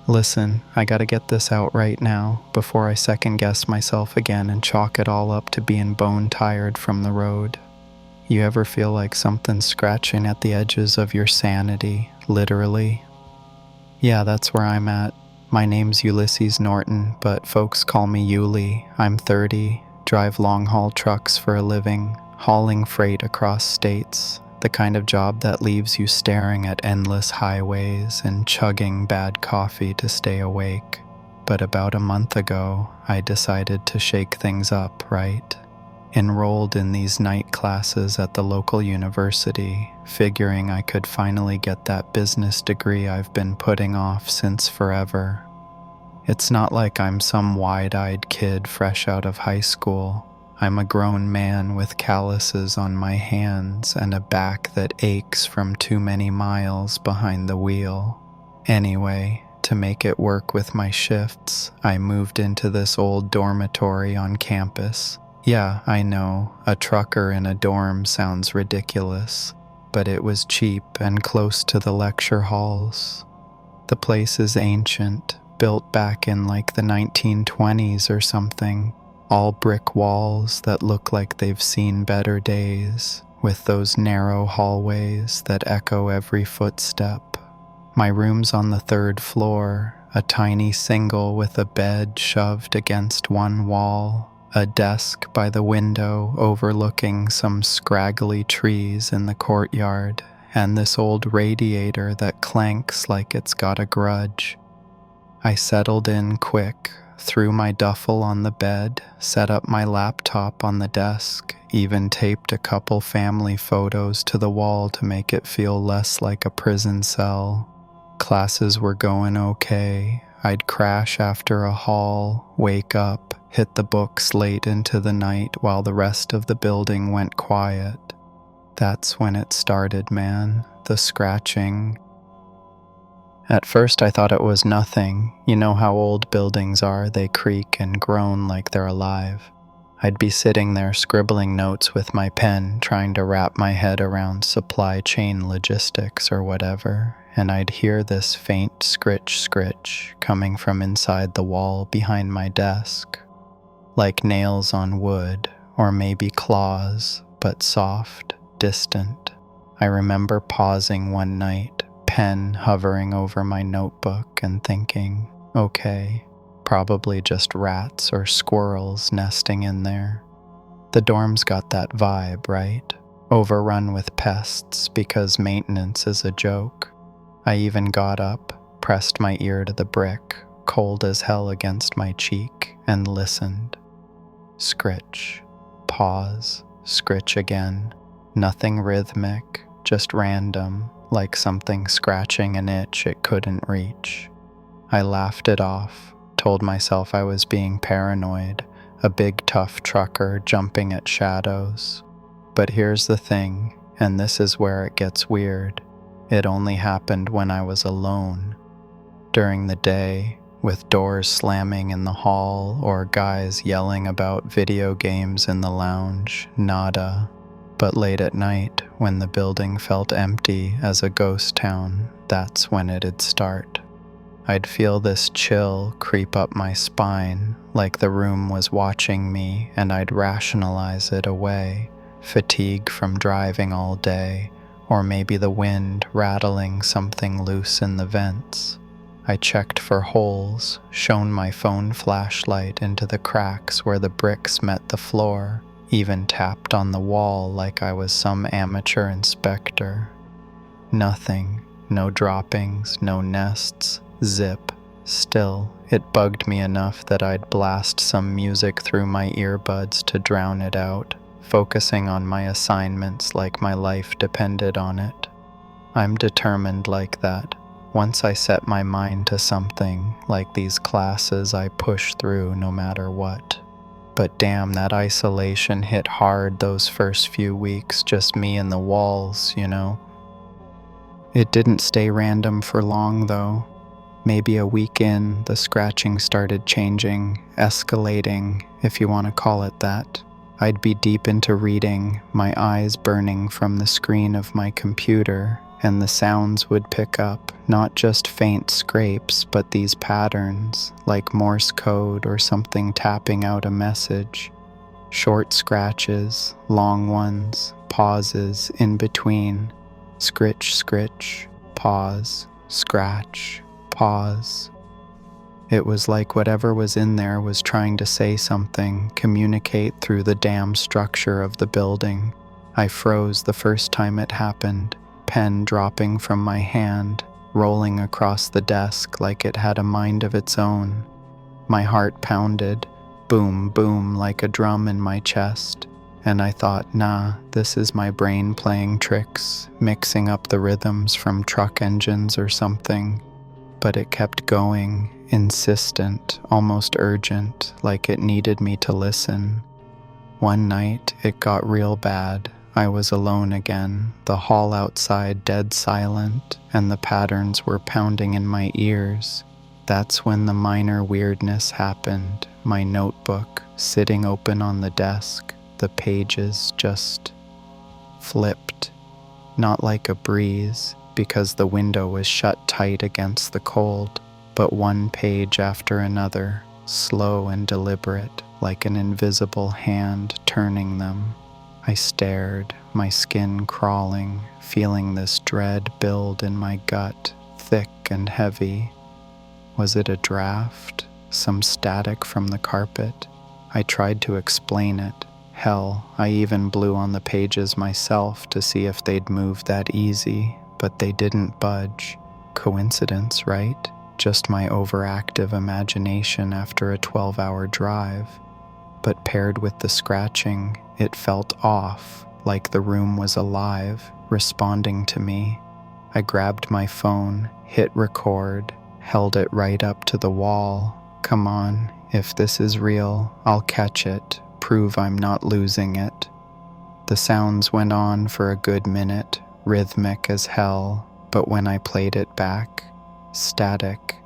Listen, I gotta get this out right now before I second guess myself again and chalk it all up to being bone tired from the road. You ever feel like something's scratching at the edges of your sanity, literally? Yeah, that's where I'm at. My name's Ulysses Norton, but folks call me Uli. I'm 30, drive long-haul trucks for a living, hauling freight across states, the kind of job that leaves you staring at endless highways and chugging bad coffee to stay awake. But about a month ago, I decided to shake things up, right? Enrolled in these night classes at the local university, figuring I could finally get that business degree I've been putting off since forever. It's not like I'm some wide-eyed kid fresh out of high school. I'm a grown man with calluses on my hands and a back that aches from too many miles behind the wheel. Anyway, to make it work with my shifts, I moved into this old dormitory on campus. Yeah, I know, a trucker in a dorm sounds ridiculous, but it was cheap and close to the lecture halls. The place is ancient, built back in like the 1920s or something. All brick walls that look like they've seen better days, with those narrow hallways that echo every footstep. My room's on the 3rd floor, a tiny single with a bed shoved against one wall, a desk by the window overlooking some scraggly trees in the courtyard, and this old radiator that clanks like it's got a grudge. I settled in quick, threw my duffel on the bed, set up my laptop on the desk, even taped a couple family photos to the wall to make it feel less like a prison cell. Classes were going okay. I'd crash after a haul, wake up, hit the books late into the night while the rest of the building went quiet. That's when it started, man, the scratching. At first I thought it was nothing. You know how old buildings are, they creak and groan like they're alive. I'd be sitting there scribbling notes with my pen, trying to wrap my head around supply chain logistics or whatever, and I'd hear this faint scritch coming from inside the wall behind my desk. Like nails on wood, or maybe claws, but soft, distant. I remember pausing one night, pen hovering over my notebook and thinking, okay, probably just rats or squirrels nesting in there. The dorm's got that vibe, right? Overrun with pests because maintenance is a joke. I even got up, pressed my ear to the brick, cold as hell against my cheek, and listened. Scritch, pause, scritch again. Nothing rhythmic, just random, like something scratching an itch it couldn't reach. I laughed it off, told myself I was being paranoid, a big tough trucker jumping at shadows. But here's the thing, and this is where it gets weird. It only happened when I was alone. During the day, with doors slamming in the hall or guys yelling about video games in the lounge, nada. But late at night, when the building felt empty as a ghost town, that's when it'd start. I'd feel this chill creep up my spine, like the room was watching me, and I'd rationalize it away. Fatigue from driving all day, or maybe the wind rattling something loose in the vents. I checked for holes, shone my phone flashlight into the cracks where the bricks met the floor, even tapped on the wall like I was some amateur inspector. Nothing, no droppings, no nests, zip. Still, it bugged me enough that I'd blast some music through my earbuds to drown it out, focusing on my assignments like my life depended on it. I'm determined like that. Once I set my mind to something, like these classes, I push through no matter what. But damn, that isolation hit hard those first few weeks, just me and the walls, you know. It didn't stay random for long though. Maybe a week in, the scratching started changing, escalating, if you want to call it that. I'd be deep into reading, my eyes burning from the screen of my computer, and the sounds would pick up, not just faint scrapes, but these patterns, like Morse code or something tapping out a message. Short scratches, long ones, pauses in between. Scritch, scritch, pause, scratch, pause. It was like whatever was in there was trying to say something, communicate through the damn structure of the building. I froze the first time it happened, pen dropping from my hand, rolling across the desk like it had a mind of its own. My heart pounded, boom, boom, like a drum in my chest, and I thought, nah, this is my brain playing tricks, mixing up the rhythms from truck engines or something. But it kept going, insistent, almost urgent, like it needed me to listen. One night, it got real bad. I was alone again, the hall outside dead silent, and the patterns were pounding in my ears. That's when the minor weirdness happened. My notebook, sitting open on the desk, the pages just flipped. Not like a breeze, because the window was shut tight against the cold, but one page after another, slow and deliberate, like an invisible hand turning them. I stared, my skin crawling, feeling this dread build in my gut, thick and heavy. Was it a draft? Some static from the carpet? I tried to explain it. Hell, I even blew on the pages myself to see if they'd move that easy, but they didn't budge. Coincidence, right? Just my overactive imagination after a 12-hour drive. But paired with the scratching, it felt off, like the room was alive, responding to me. I grabbed my phone, hit record, held it right up to the wall. Come on, if this is real, I'll catch it, prove I'm not losing it. The sounds went on for a good minute, rhythmic as hell, but when I played it back, static.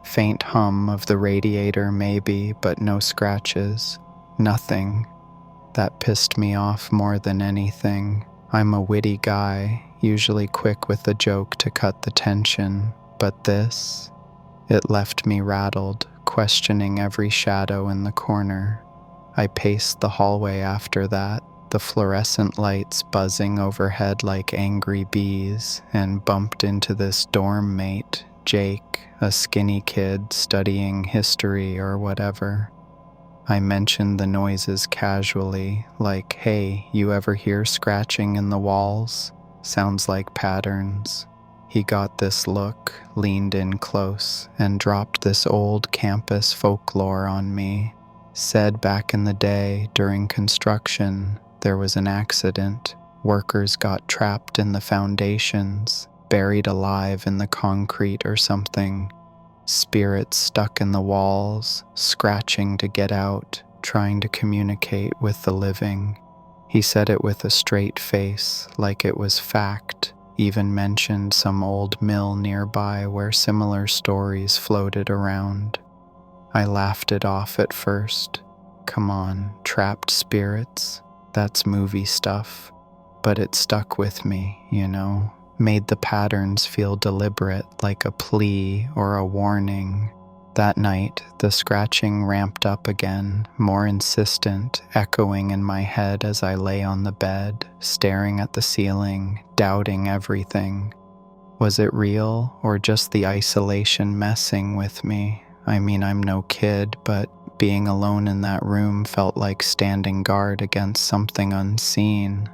Faint hum of the radiator maybe, but no scratches. Nothing. That pissed me off more than anything. I'm a witty guy, usually quick with a joke to cut the tension, but this? It left me rattled, questioning every shadow in the corner. I paced the hallway after that, the fluorescent lights buzzing overhead like angry bees, and bumped into this dorm mate, Jake, a skinny kid studying history or whatever. I mentioned the noises casually, like, hey, you ever hear scratching in the walls? Sounds like patterns. He got this look, leaned in close, and dropped this old campus folklore on me. Said back in the day, during construction, there was an accident. Workers got trapped in the foundations, buried alive in the concrete or something. Spirits stuck in the walls, scratching to get out, trying to communicate with the living. He said it with a straight face, like it was fact, even mentioned some old mill nearby where similar stories floated around. I laughed it off at first. Come on, trapped spirits? That's movie stuff. But it stuck with me, made the patterns feel deliberate, like a plea or a warning. That night, the scratching ramped up again, more insistent, echoing in my head as I lay on the bed, staring at the ceiling, doubting everything. Was it real, or just the isolation messing with me? I mean, I'm no kid, but being alone in that room felt like standing guard against something unseen.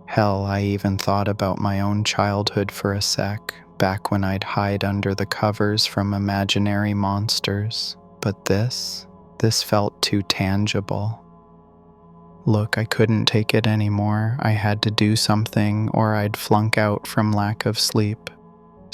Hell, I even thought about my own childhood for a sec, back when I'd hide under the covers from imaginary monsters. But this felt too tangible. Look, I couldn't take it anymore. I had to do something, or I'd flunk out from lack of sleep.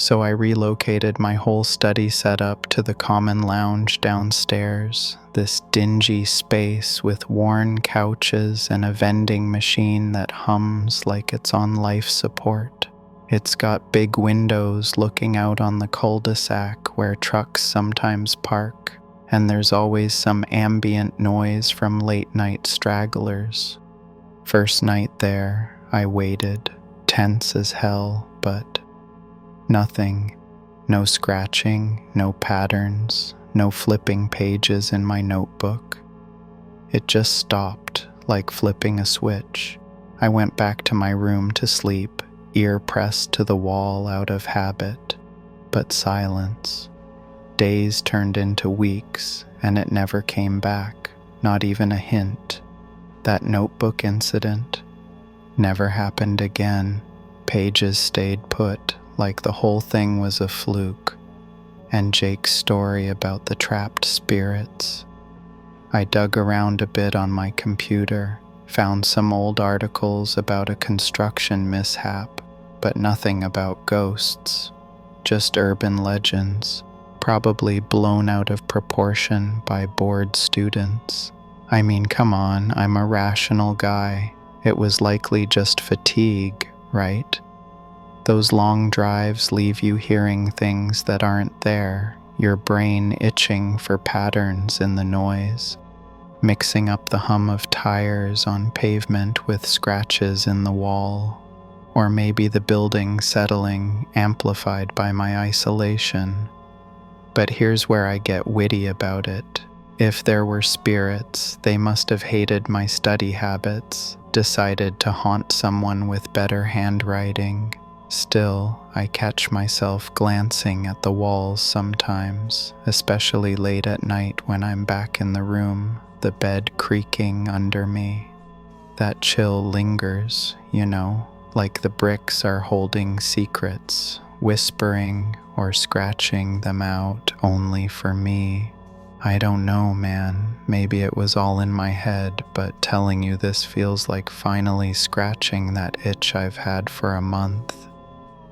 So I relocated my whole study setup to the common lounge downstairs, this dingy space with worn couches and a vending machine that hums like it's on life support. It's got big windows looking out on the cul-de-sac where trucks sometimes park, and there's always some ambient noise from late-night stragglers. First night there, I waited, tense as hell, but Nothing. No scratching, no patterns, no flipping pages in my notebook. It just stopped, like flipping a switch. I went back to my room to sleep, ear pressed to the wall out of habit. But silence. Days turned into weeks, and it never came back, not even a hint. That notebook incident never happened again. Pages stayed put, like the whole thing was a fluke. And Jake's story about the trapped spirits. I dug around a bit on my computer, found some old articles about a construction mishap, but nothing about ghosts. Just urban legends, probably blown out of proportion by bored students. I mean, come on, I'm a rational guy. It was likely just fatigue, right? Those long drives leave you hearing things that aren't there, your brain itching for patterns in the noise, mixing up the hum of tires on pavement with scratches in the wall, or maybe the building settling, amplified by my isolation. But here's where I get witty about it. If there were spirits, they must have hated my study habits, decided to haunt someone with better handwriting. Still, I catch myself glancing at the walls sometimes, especially late at night when I'm back in the room, the bed creaking under me. That chill lingers, like the bricks are holding secrets, whispering or scratching them out only for me. I don't know, man. Maybe it was all in my head, but telling you this feels like finally scratching that itch I've had for a month.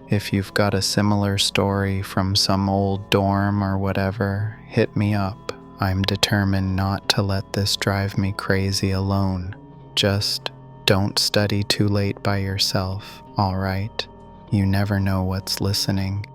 If you've got a similar story from some old dorm or whatever, hit me up. I'm determined not to let this drive me crazy alone. Just don't study too late by yourself, all right? You never know what's listening.